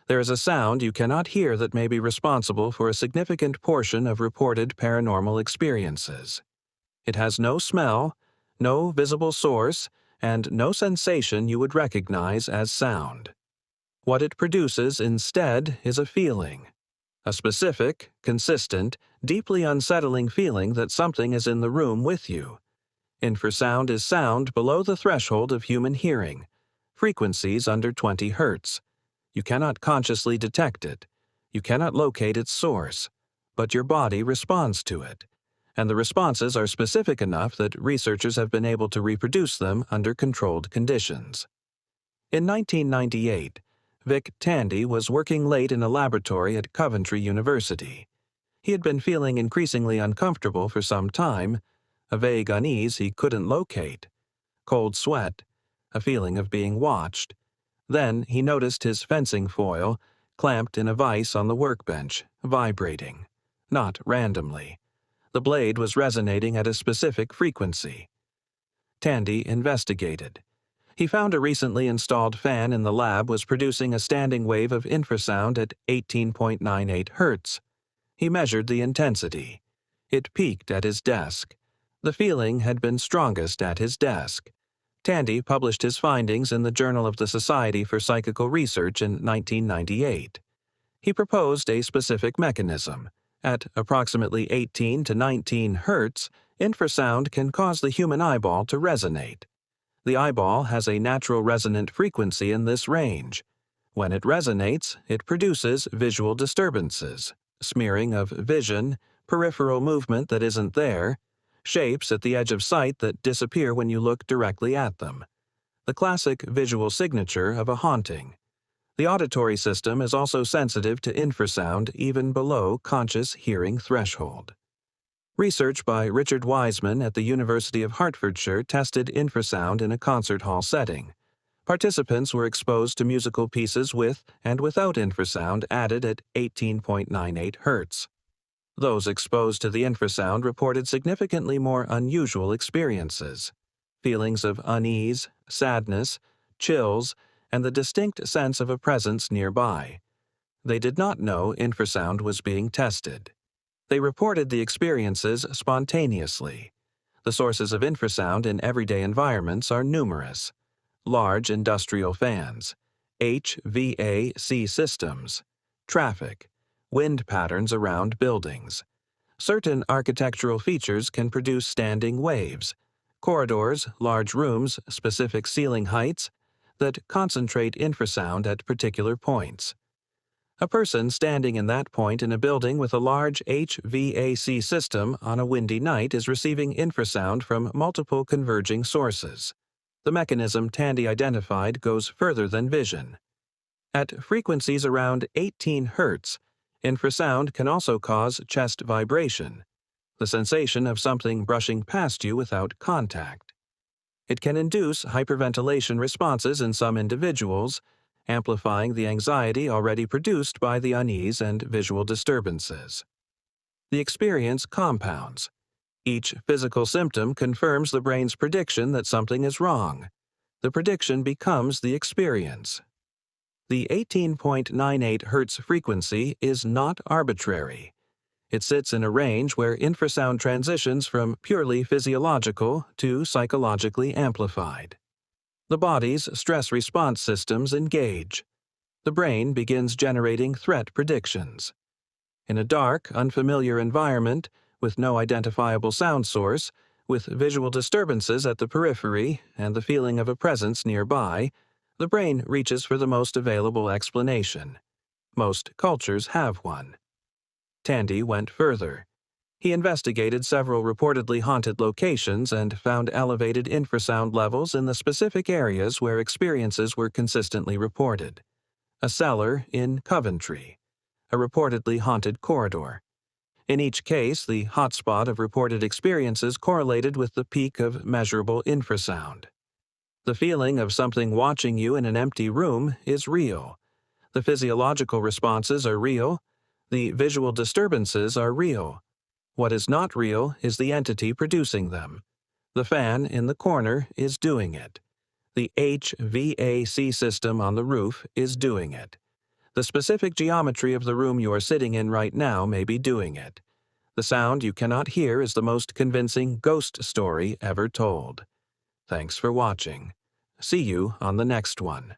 There is a sound you cannot hear that may be responsible for a significant portion of reported paranormal experiences. It has no smell, no visible source, and no sensation you would recognize as sound. What it produces instead is a feeling. A specific, consistent, deeply unsettling feeling that something is in the room with you. Infrasound is sound below the threshold of human hearing, frequencies under 20 Hz. You cannot consciously detect it. You cannot locate its source, but your body responds to it, and the responses are specific enough that researchers have been able to reproduce them under controlled conditions. In 1998, Vic Tandy was working late in a laboratory at Coventry University. He had been feeling increasingly uncomfortable for some time, a vague unease he couldn't locate, cold sweat, a feeling of being watched. Then he noticed his fencing foil, clamped in a vise on the workbench, vibrating, not randomly. The blade was resonating at a specific frequency. Tandy investigated. He found a recently installed fan in the lab was producing a standing wave of infrasound at 18.98 Hz. He measured the intensity. It peaked at his desk. The feeling had been strongest at his desk. Tandy published his findings in the Journal of the Society for Psychical Research in 1998. He proposed a specific mechanism. At approximately 18 to 19 Hz, infrasound can cause the human eyeball to resonate. The eyeball has a natural resonant frequency in this range. When it resonates, it produces visual disturbances, smearing of vision, peripheral movement that isn't there, shapes at the edge of sight that disappear when you look directly at them. The classic visual signature of a haunting. The auditory system is also sensitive to infrasound even below conscious hearing threshold. Research by Richard Wiseman at the University of Hertfordshire tested infrasound in a concert hall setting. Participants were exposed to musical pieces with and without infrasound added at 18.98 Hz. Those exposed to the infrasound reported significantly more unusual experiences, feelings of unease, sadness, chills, and the distinct sense of a presence nearby. They did not know infrasound was being tested. They reported the experiences spontaneously. The sources of infrasound in everyday environments are numerous. Large industrial fans, HVAC systems, traffic, wind patterns around buildings. Certain architectural features can produce standing waves, corridors, large rooms, specific ceiling heights that concentrate infrasound at particular points. A person standing in that point in a building with a large HVAC system on a windy night is receiving infrasound from multiple converging sources. The mechanism Tandy identified goes further than vision. At frequencies around 18 Hz, infrasound can also cause chest vibration, the sensation of something brushing past you without contact. It can induce hyperventilation responses in some individuals, amplifying the anxiety already produced by the unease and visual disturbances. The experience compounds. Each physical symptom confirms the brain's prediction that something is wrong. The prediction becomes the experience. The 18.98 Hz frequency is not arbitrary. It sits in a range where infrasound transitions from purely physiological to psychologically amplified. The body's stress response systems engage. The brain begins generating threat predictions. In a dark, unfamiliar environment, with no identifiable sound source, with visual disturbances at the periphery and the feeling of a presence nearby, the brain reaches for the most available explanation. Most cultures have one. Tandy went further. He investigated several reportedly haunted locations and found elevated infrasound levels in the specific areas where experiences were consistently reported. A cellar in Coventry, a reportedly haunted corridor. In each case, the hotspot of reported experiences correlated with the peak of measurable infrasound. The feeling of something watching you in an empty room is real. The physiological responses are real. The visual disturbances are real. What is not real is the entity producing them. The fan in the corner is doing it. The HVAC system on the roof is doing it. The specific geometry of the room you are sitting in right now may be doing it. The sound you cannot hear is the most convincing ghost story ever told. Thanks for watching. See you on the next one.